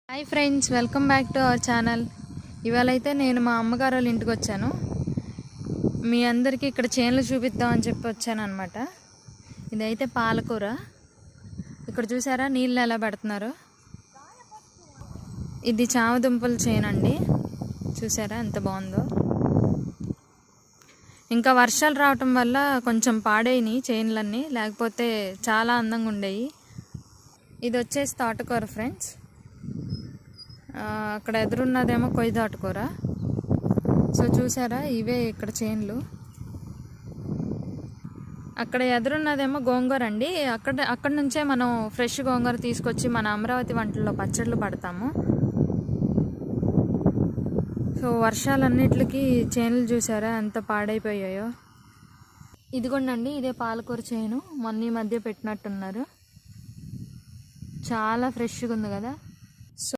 Hi friends, welcome back to our channel. ఇవాళైతే నేను మా అమ్మగారు వాళ్ళ ఇంటికి వచ్చాను. మీ అందరికీ ఇక్కడ చేనులు చూపిద్దామని చెప్పి వచ్చాను అనమాట. ఇదైతే పాలకూర. ఇక్కడ చూసారా నీళ్ళు ఎలా పెడుతున్నారు. ఇది చామదుంపల చేను అండి. చూసారా ఎంత బాగుందో. ఇంకా వర్షాలు రావటం వల్ల కొంచెం పాడైనాయి చేనులన్నీ, లేకపోతే చాలా అందంగా ఉండేవి. ఇది వచ్చేసి తోటకూర ఫ్రెండ్స్. అక్కడ ఎదురున్నదేమో కొయ్య తోటకూర. సో చూసారా, ఇవే ఇక్కడ చేన్లు. అక్కడ ఎదురున్నదేమో గోంగూర అండి. అక్కడ నుంచే మనం ఫ్రెష్ గోంగూర తీసుకొచ్చి మన అమరావతి వంటల్లో పచ్చళ్ళు పడతాము. సో వర్షాలన్నిటికీ చేనులు చూసారా ఎంత పాడైపోయాయో. ఇదిగోండి, ఇదే పాలకూర చేను. మొన్న ఈ మధ్య పెట్టినట్టున్నారు. చాలా ఫ్రెష్గా ఉంది కదా.